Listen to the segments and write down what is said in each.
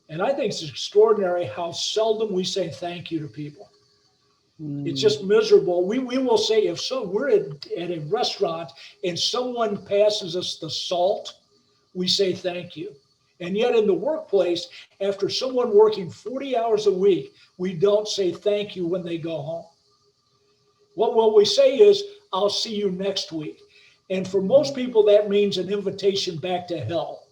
And I think it's extraordinary how seldom we say thank you to people. It's just miserable. We will say, if so, we're at a restaurant and someone passes us the salt, we say thank you. And yet in the workplace, after someone working 40 hours a week, we don't say thank you when they go home. What we say is, I'll see you next week. And for most people, that means an invitation back to hell.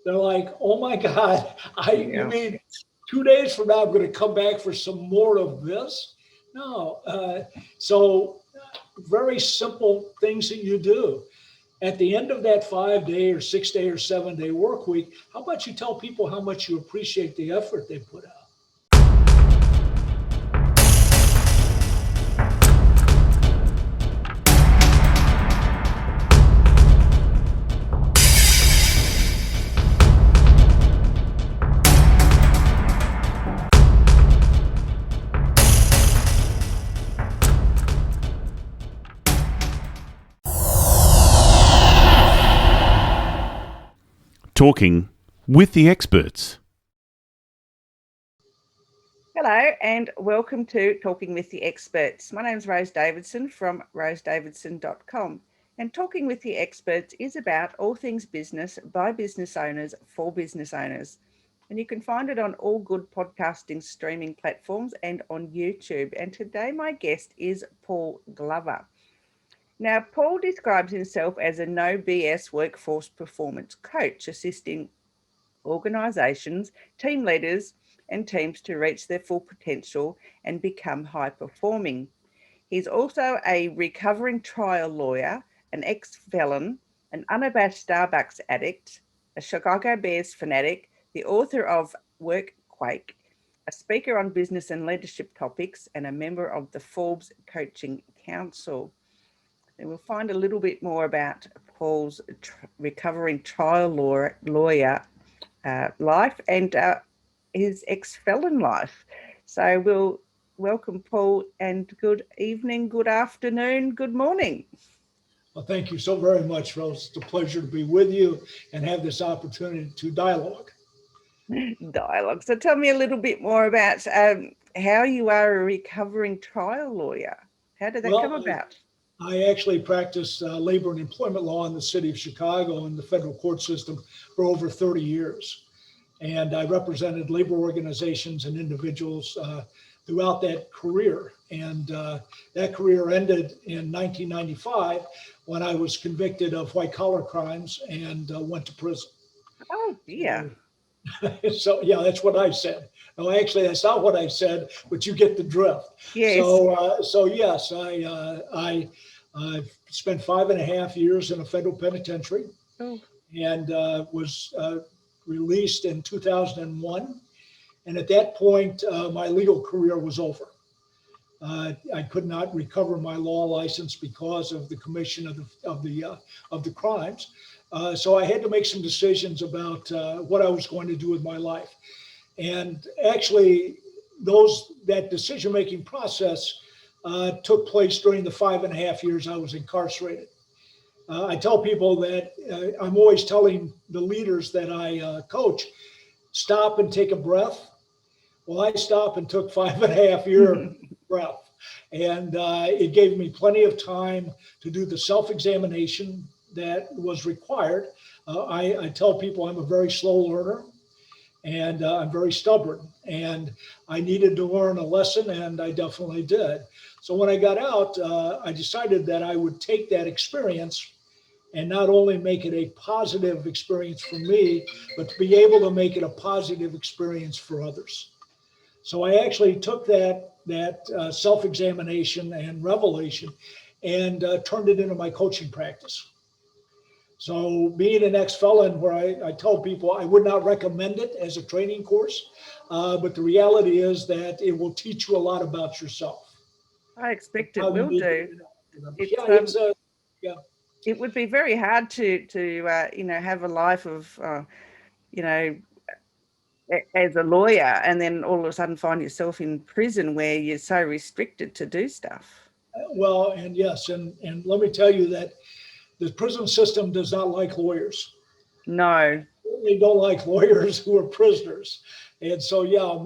They're like, oh my God, you mean 2 days from now, I'm going to come back for some more of this? No. So very simple things that you do. At the end of that 5-day or 6-day or 7-day work week, how about you tell people how much you appreciate the effort they put out? Talking with the experts. Hello and welcome to Talking with the Experts. My name is Rose Davidson from rosedavidson.com, and Talking with the Experts is about all things business by business owners for business owners. And you can find it on all good podcasting streaming platforms and on YouTube. And today my guest is Paul Glover. Now, Paul describes himself as a No B.S. workforce performance coach, assisting organisations, team leaders and teams to reach their full potential and become high performing. He's also a recovering trial lawyer, an ex-felon, an unabashed Starbucks addict, a Chicago Bears fanatic, the author of WorkQuake, a speaker on business and leadership topics, and a member of the Forbes Coaching Council. And we'll find a little bit more about Paul's recovering trial lawyer life and his ex-felon life. So we'll welcome Paul, and good evening, good afternoon, good morning. Well, thank you so very much, Rose. It's a pleasure to be with you and have this opportunity to dialogue. So tell me a little bit more about how you are a recovering trial lawyer. How did that come about? I actually practiced labor and employment law in the city of Chicago in the federal court system for over 30 years. And I represented labor organizations and individuals throughout that career. And that career ended in 1995 when I was convicted of white collar crimes and went to prison. Oh, dear. So, yeah, that's what I said. No, actually, that's not what I said, but you get the drift. Yes. So yes, I spent 5.5 years in a federal penitentiary and was released in 2001. And at that point, my legal career was over. I could not recover my law license because of the commission of the crimes. So I had to make some decisions about what I was going to do with my life. And actually, that decision-making process took place during the 5.5 years I was incarcerated. I tell people that I'm always telling the leaders that I coach, stop and take a breath. Well, I stopped and took 5.5-year breath. And it gave me plenty of time to do the self-examination that was required. I tell people I'm a very slow learner and I'm very stubborn, and I needed to learn a lesson, and I definitely did. So when I got out, I decided that I would take that experience and not only make it a positive experience for me, but to be able to make it a positive experience for others. So I actually took that self-examination and revelation and turned it into my coaching practice. So being an ex-felon, where I tell people I would not recommend it as a training course, but the reality is that it will teach you a lot about yourself. I expect it will do. It would be very hard to have a life of, as a lawyer, and then all of a sudden find yourself in prison where you're so restricted to do stuff. Well, and yes, and let me tell you that the prison system does not like lawyers. No. certainly don't like lawyers who are prisoners. And so, yeah,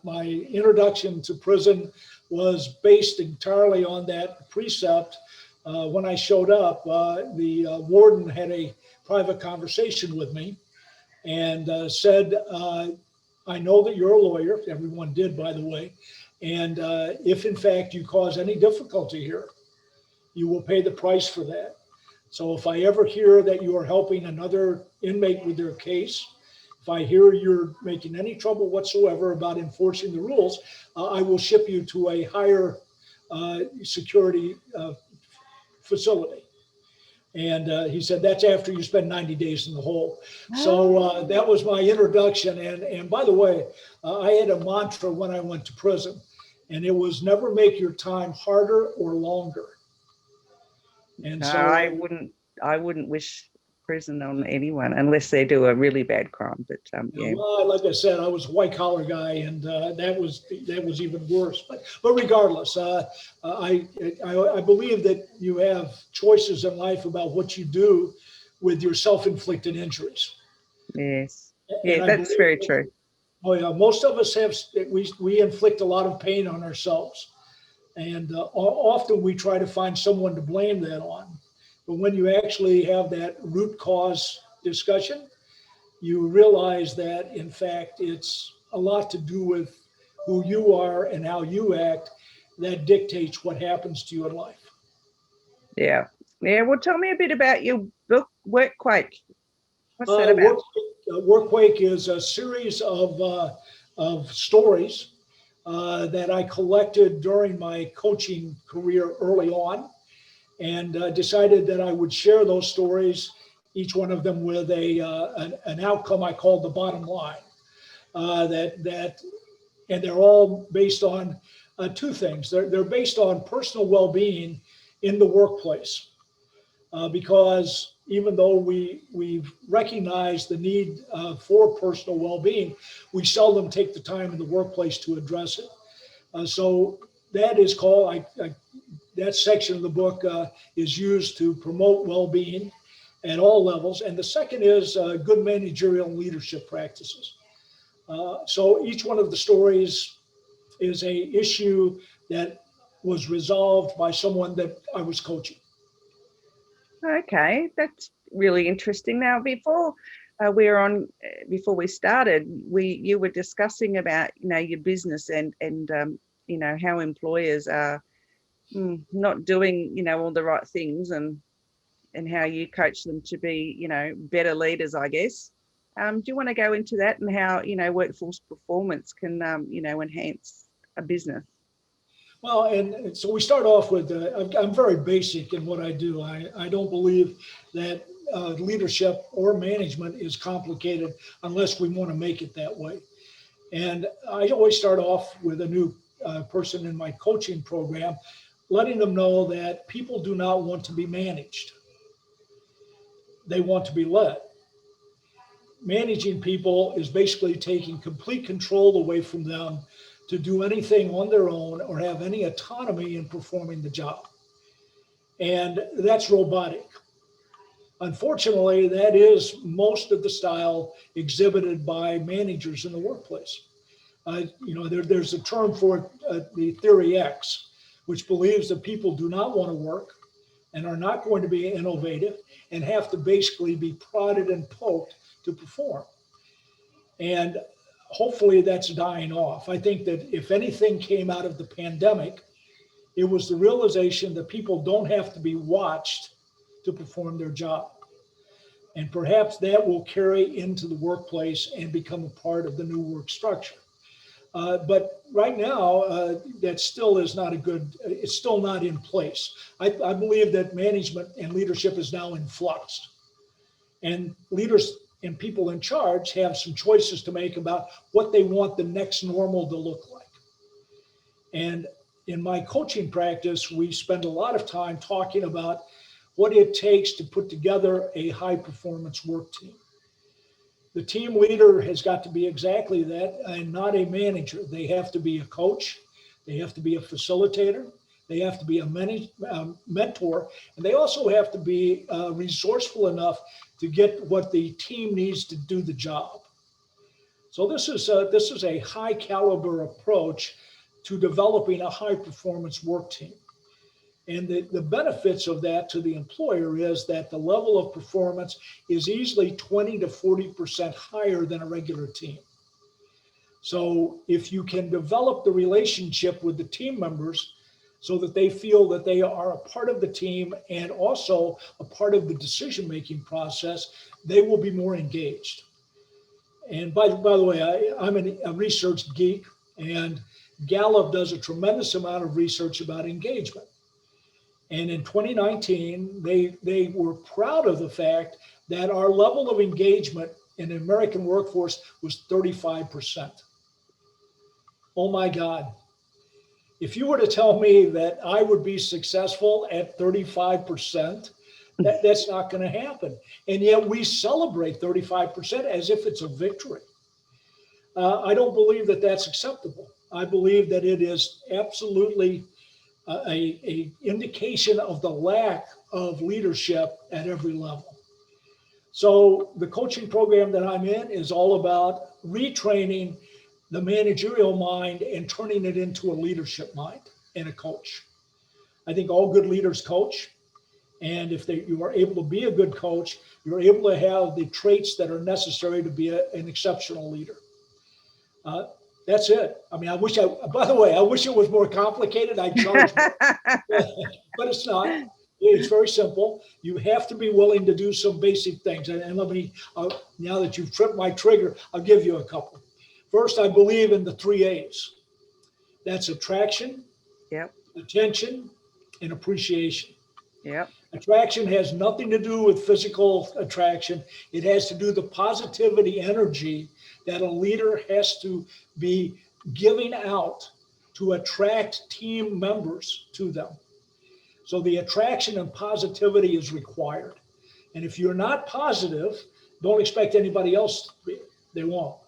my introduction to prison was based entirely on that precept. When I showed up, the warden had a private conversation with me and said, I know that you're a lawyer. Everyone did, by the way. And if in fact you cause any difficulty here, you will pay the price for that. So if I ever hear that you are helping another inmate with their case, if I hear you're making any trouble whatsoever about enforcing the rules, I will ship you to a higher security facility. And he said, that's after you spend 90 days in the hole. So that was my introduction. And by the way, I had a mantra when I went to prison, and it was never make your time harder or longer. And No, so I wouldn't wish prison on anyone unless they do a really bad crime. But yeah. Well, like I said, I was a white collar guy, and that was even worse. But regardless, I believe that you have choices in life about what you do with your self-inflicted injuries. Yes. And Yeah, I that's believe very that- true. Oh yeah, most of us have. We inflict a lot of pain on ourselves, and often we try to find someone to blame that on. But when you actually have that root cause discussion, you realize that in fact it's a lot to do with who you are and how you act that dictates what happens to you in life. Yeah. Yeah. Well, tell me a bit about your book, WorkQuake. What's that about? WorkQuake is a series of stories that I collected during my coaching career early on, and decided that I would share those stories, each one of them with an outcome I called the bottom line. And they're all based on two things. They're based on personal well-being in the workplace, because even though we've recognized the need for personal well-being, we seldom take the time in the workplace to address it. So that is called, that section of the book is used to promote well-being at all levels. And the second is good managerial and leadership practices. So each one of the stories is a issue that was resolved by someone that I was coaching. Okay, that's really interesting. Now, before we started, you were discussing about your business and how employers are not doing all the right things, and how you coach them to be better leaders, I guess. Do you want to go into that and how workforce performance can enhance a business? Well, and so we start off with, I'm very basic in what I do. I don't believe that leadership or management is complicated unless we want to make it that way. And I always start off with a new person in my coaching program, letting them know that people do not want to be managed. They want to be led. Managing people is basically taking complete control away from them to do anything on their own or have any autonomy in performing the job. And that's robotic. Unfortunately, that is most of the style exhibited by managers in the workplace. There's a term for it, the theory X, which believes that people do not want to work and are not going to be innovative and have to basically be prodded and poked to perform. And hopefully that's dying off. I think that if anything came out of the pandemic, it was the realization that people don't have to be watched to perform their job. And perhaps that will carry into the workplace and become a part of the new work structure. But right now, that still is not it's still not in place. I believe that management and leadership is now in flux. And leaders and people in charge have some choices to make about what they want the next normal to look like. And in my coaching practice, we spend a lot of time talking about what it takes to put together a high performance work team. The team leader has got to be exactly that and not a manager. They have to be a coach. They have to be a facilitator. They have to be a mentor, and they also have to be resourceful enough to get what the team needs to do the job. So this is a high caliber approach to developing a high performance work team. And the benefits of that to the employer is that the level of performance is easily 20 to 40% higher than a regular team. So if you can develop the relationship with the team members so that they feel that they are a part of the team and also a part of the decision-making process, they will be more engaged. And by the way, I'm a research geek, and Gallup does a tremendous amount of research about engagement. And in 2019, they were proud of the fact that our level of engagement in the American workforce was 35%. Oh my God. If you were to tell me that I would be successful at 35%, that's not going to happen. And yet we celebrate 35% as if it's a victory. I don't believe that that's acceptable. I believe that it is absolutely a indication of the lack of leadership at every level. So the coaching program that I'm in is all about retraining the managerial mind and turning it into a leadership mind and a coach. I think all good leaders coach. And if you are able to be a good coach, you're able to have the traits that are necessary to be an exceptional leader. That's it. I mean, by the way, I wish it was more complicated. I'd charge more, but it's not. It's very simple. You have to be willing to do some basic things. And let me, now that you've tripped my trigger, I'll give you a couple. First, I believe in the 3 A's. That's attraction, attention, and appreciation. Attraction has nothing to do with physical attraction. It has to do with the positivity energy that a leader has to be giving out to attract team members to them. So the attraction and positivity is required. And if you're not positive, don't expect anybody else to be. They won't.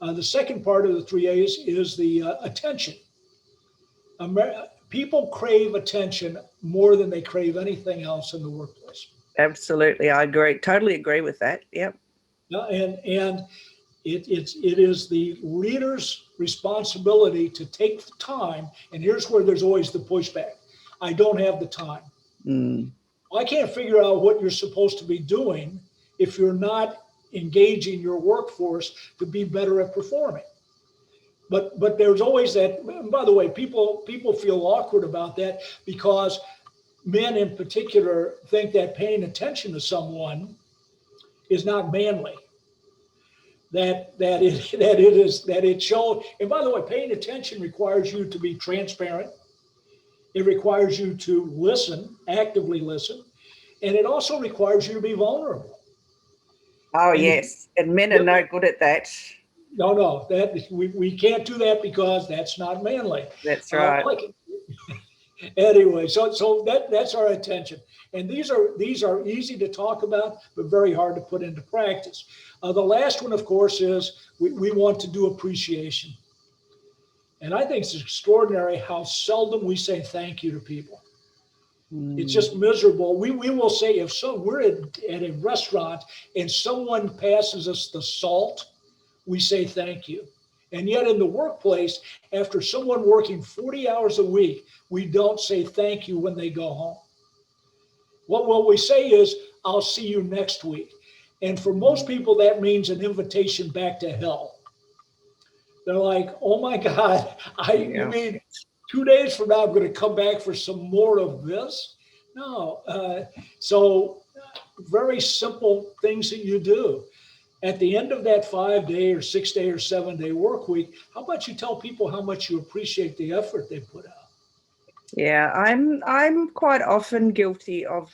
The second part of the 3 A's is the attention. People crave attention more than they crave anything else in the workplace. Absolutely. I agree. Totally agree with that. Yep. And it is the leader's responsibility to take the time. And here's where there's always the pushback. I don't have the time. I can't figure out what you're supposed to be doing if you're not engaging your workforce to be better at performing. But there's always that. And by the way, people feel awkward about that because men in particular think that paying attention to someone is not manly. That it shows. And by the way, paying attention requires you to be transparent. It requires you to listen, actively listen, and it also requires you to be vulnerable. Oh, yes. And men are no good at that. No, that we can't do that because that's not manly. That's right. Anyway, so that's our attention, and these are easy to talk about, but very hard to put into practice. The last one, of course, is we want to do appreciation, and I think it's extraordinary how seldom we say thank you to people. It's just miserable. We will say if we're at a restaurant and someone passes us the salt, we say thank you. And yet in the workplace, after someone working 40 hours a week, we don't say thank you when they go home. What we say is, I'll see you next week. And for most people, that means an invitation back to hell. They're like, oh my God, you mean 2 days from now, I'm going to come back for some more of this? No. So very simple things that you do. At the end of that 5-day or 6-day or 7-day work week, how about you tell people how much you appreciate the effort they put out? Yeah, I'm quite often guilty of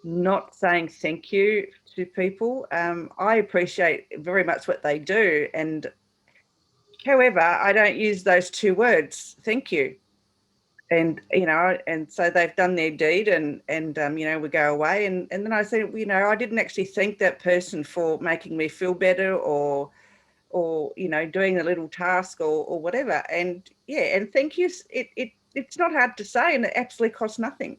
not saying thank you to people. I appreciate very much what they do, and however, I don't use those 2 words, thank you. And and so they've done their deed, and we go away, and then I say, I didn't actually thank that person for making me feel better, or doing a little task or whatever. And and thank you. it's not hard to say, and it absolutely costs nothing.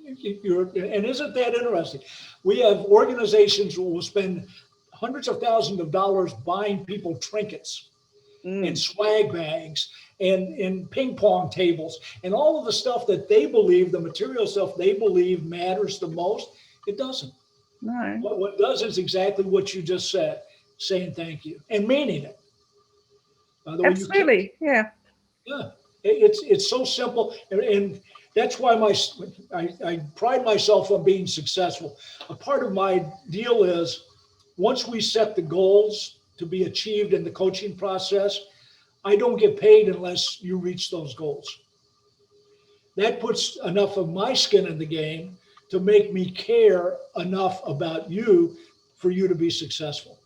And isn't that interesting? We have organizations who will spend hundreds of thousands of dollars buying people trinkets and swag bags and ping pong tables and all of the stuff that they believe, the material stuff they believe matters the most. It doesn't. No. What does is exactly what you just said, saying thank you and meaning it. Absolutely, yeah. Yeah, it's so simple, and that's why I pride myself on being successful. A part of my deal is once we set the goals to be achieved in the coaching process, I don't get paid unless you reach those goals. That puts enough of my skin in the game to make me care enough about you for you to be successful.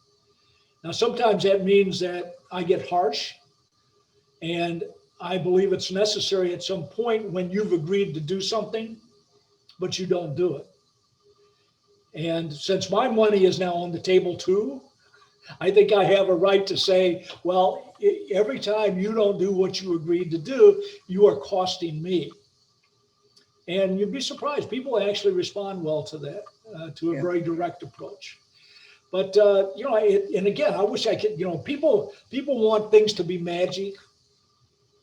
Now, sometimes that means that I get harsh, and I believe it's necessary at some point when you've agreed to do something, but you don't do it. And since my money is now on the table too, I think I have a right to say, well, every time you don't do what you agreed to do, you are costing me. And you'd be surprised. People actually respond well to that, to a very direct approach. But, and again, I wish I could, people want things to be magic.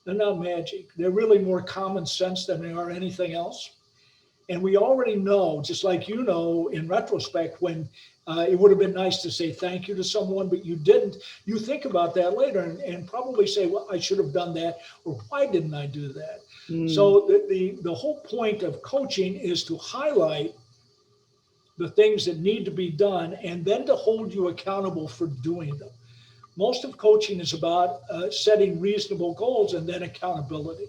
They're not magic. They're really more common sense than they are anything else. And we already know, just like in retrospect, when it would have been nice to say thank you to someone, but you didn't, you think about that later and probably say, well, I should have done that, or why didn't I do that? So the whole point of coaching is to highlight the things that need to be done and then to hold you accountable for doing them. Most of coaching is about setting reasonable goals and then accountability.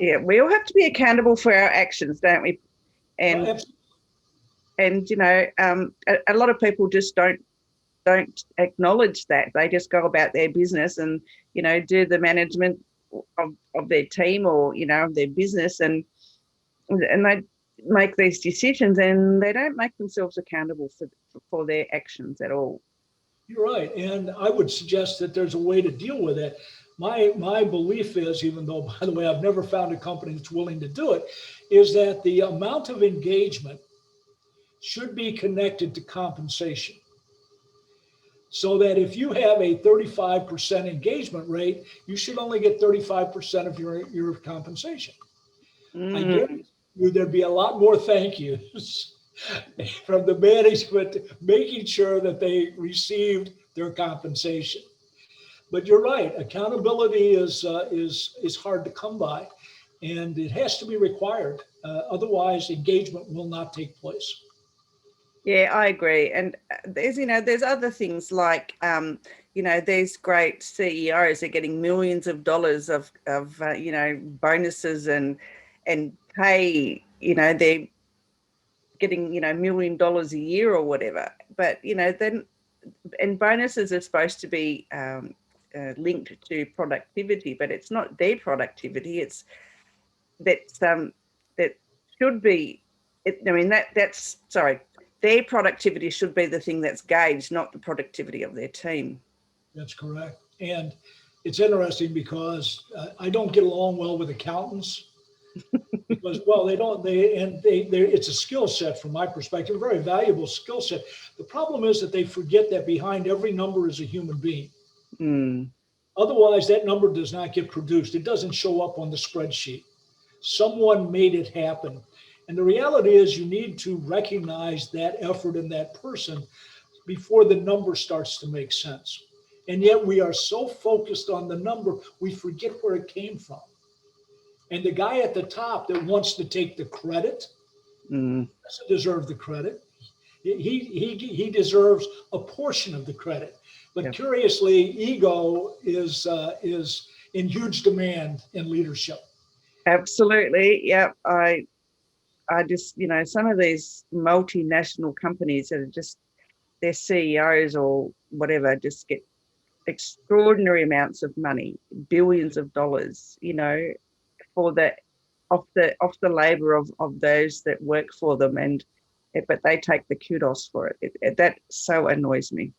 We all have to be accountable for our actions, don't we? And a lot of people just don't acknowledge that. They just go about their business and do the management of their team or of their business, and they make these decisions and they don't make themselves accountable for their actions at all. You're right. And I would suggest that there's a way to deal with it. My belief is, even though, by the way, I've never found a company that's willing to do it, is that the amount of engagement should be connected to compensation. So that if you have a 35% engagement rate, you should only get 35% of your compensation. I guarantee you there'd be a lot more thank yous from the management making sure that they received their compensation. But you're right, accountability is hard to come by, and it has to be required. Otherwise, engagement will not take place. Yeah, I agree. And there's other things like, there's great CEOs are getting millions of dollars of bonuses and pay, they're getting, $1 million a year or whatever. But, then, and bonuses are supposed to be linked to productivity, but it's not their productivity. It's that should be, their productivity should be the thing that's gauged, not the productivity of their team. That's correct. And it's interesting because I don't get along well with accountants because, well, it's a skill set from my perspective, a very valuable skill set. The problem is that they forget that behind every number is a human being. Otherwise, that number does not get produced. It doesn't show up on the spreadsheet. Someone made it happen. And the reality is you need to recognize that effort in that person before the number starts to make sense. And yet we are so focused on the number, we forget where it came from. And the guy at the top that wants to take the credit doesn't deserve the credit. He deserves a portion of the credit. But curiously, ego is in huge demand in leadership. Absolutely. Yeah. I just, some of these multinational companies that are just, their CEOs or whatever, just get extraordinary amounts of money, billions of dollars, for off the labor of those that work for them, but they take the kudos for it. That so annoys me.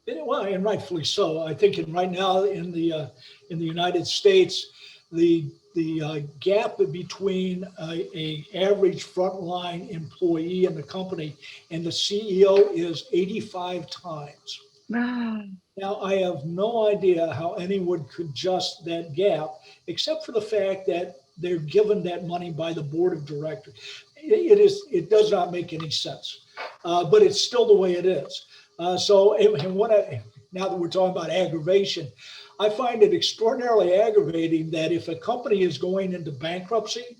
Well, and rightfully so. I think right now in the United States, the gap between a average frontline employee in the company and the CEO is 85 times. Now, I have no idea how anyone could adjust that gap, except for the fact that they're given that money by the board of directors. It does not make any sense, but it's still the way it is. Now that we're talking about aggravation, I find it extraordinarily aggravating that if a company is going into bankruptcy,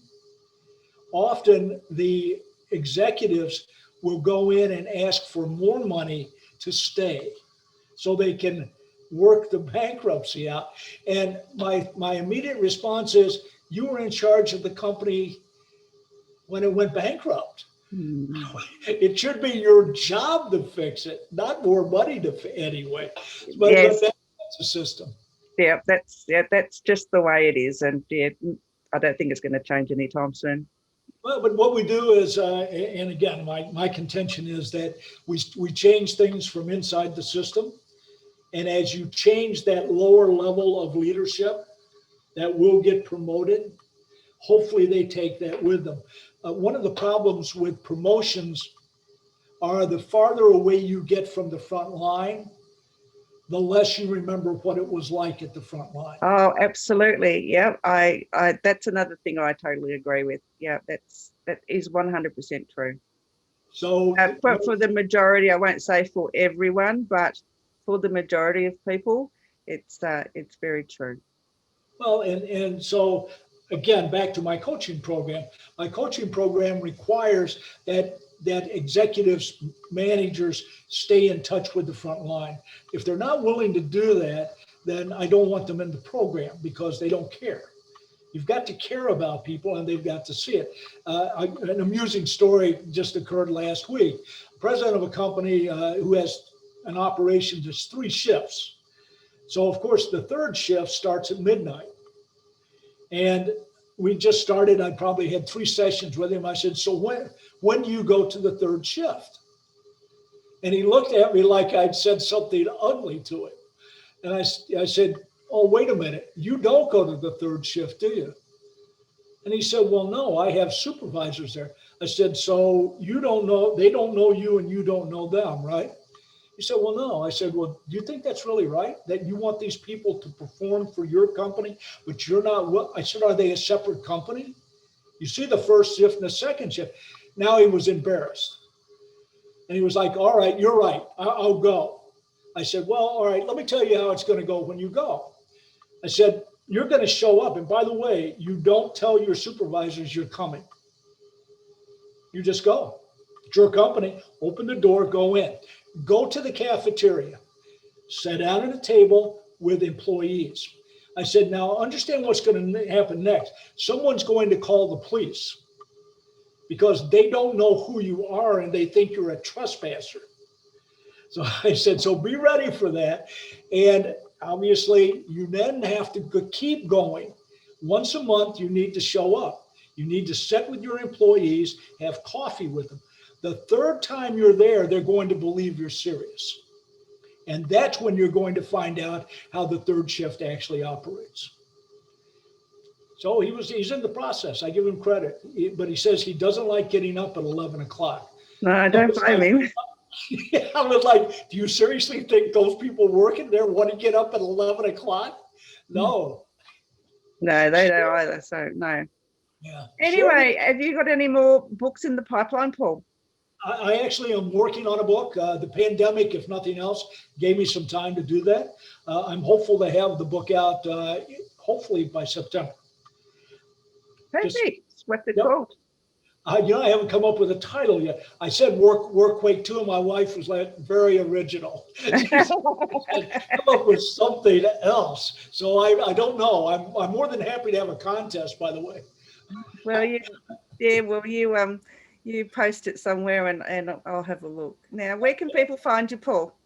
often the executives will go in and ask for more money to stay so they can work the bankruptcy out. And my immediate response is, you were in charge of the company when it went bankrupt. It should be your job to fix it, not more money anyway. But, yes. but that's the system. Yeah, that's just the way it is. And I don't think it's going to change anytime soon. Well, but what we do is, and again, my contention is that we change things from inside the system. And as you change that lower level of leadership that will get promoted, hopefully they take that with them. One of the problems with promotions are the farther away you get from the front line, the less you remember what it was like at the front line. Oh, absolutely. Yeah, I that's another thing I totally agree with. Yeah, that is 100% true. So, but for the majority, I won't say for everyone, but for the majority of people, it's very true. Well, and so again, back to my coaching program. My coaching program requires that executives, managers stay in touch with the front line. If they're not willing to do that, then I don't want them in the program because they don't care. You've got to care about people and they've got to see it. An amusing story just occurred last week. President of a company who has an operation, there's 3 shifts. So of course the third shift starts at midnight. And we just started, I probably had 3 sessions with him. I said, so when do you go to the third shift? And he looked at me like I'd said something ugly to him. And I said, oh, wait a minute, you don't go to the third shift, do you? And he said, well, no, I have supervisors there. I said, so you don't know, they don't know you and you don't know them, right? He said, well, no. I said, well, do you think that's really right? That you want these people to perform for your company, but you're not? I said, are they a separate company? You see the first shift and the second shift. Now he was embarrassed. And he was like, all right, you're right. I'll go. I said, well, all right, let me tell you how it's going to go when you go. I said, you're going to show up. And by the way, you don't tell your supervisors you're coming. You just go. It's your company. Open the door, go in. Go to the cafeteria. Sit down at a table with employees. I said, now understand what's going to happen next. Someone's going to call the police because they don't know who you are and they think you're a trespasser. So I said, so be ready for that. And obviously, you then have to keep going. Once a month, you need to show up. You need to sit with your employees, have coffee with them. The third time you're there, they're going to believe you're serious. And that's when you're going to find out how the third shift actually operates. So he's in the process. I give him credit. But he says he doesn't like getting up at 11 o'clock. No, I don't blame him. I was like, do you seriously think those people working there want to get up at 11 o'clock? No. No, they don't either. So no. Yeah. Anyway, have you got any more books in the pipeline, Paul? I actually am working on a book. The pandemic, if nothing else, gave me some time to do that. I'm hopeful to have the book out, hopefully by September. Perfect. What's it called? I haven't come up with a title yet. I said WorkQuake 2, and my wife was like, very original. She said, come up with something else. So I don't know. I'm more than happy to have a contest, by the way. Well, you post it somewhere and I'll have a look. Now, where can people find you, Paul?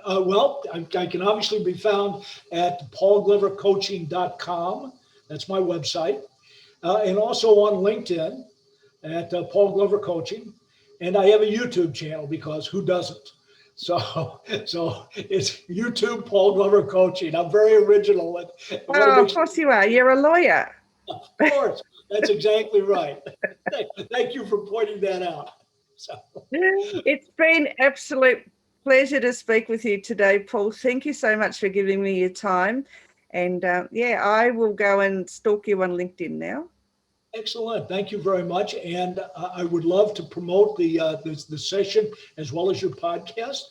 Well, I can obviously be found at paulglovercoaching.com. That's my website. And also on LinkedIn at Paul Glover Coaching. And I have a YouTube channel because who doesn't? So it's YouTube Paul Glover Coaching. I'm very original. Oh, of course you are. You're a lawyer. Of course, that's exactly right. Thank you for pointing that out. So. It's been absolute pleasure to speak with you today, Paul. Thank you so much for giving me your time. And I will go and stalk you on LinkedIn now. Excellent. Thank you very much. And I would love to promote the session as well as your podcast.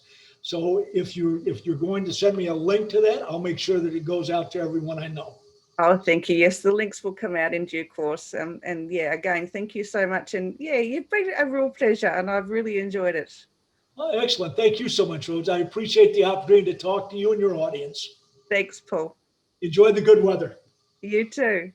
So if you're going to send me a link to that, I'll make sure that it goes out to everyone I know. Oh, thank you. Yes, the links will come out in due course. And yeah, again, thank you so much. And yeah, you've been a real pleasure and I've really enjoyed it. Oh, excellent. Thank you so much, Rose. I appreciate the opportunity to talk to you and your audience. Thanks, Paul. Enjoy the good weather. You too.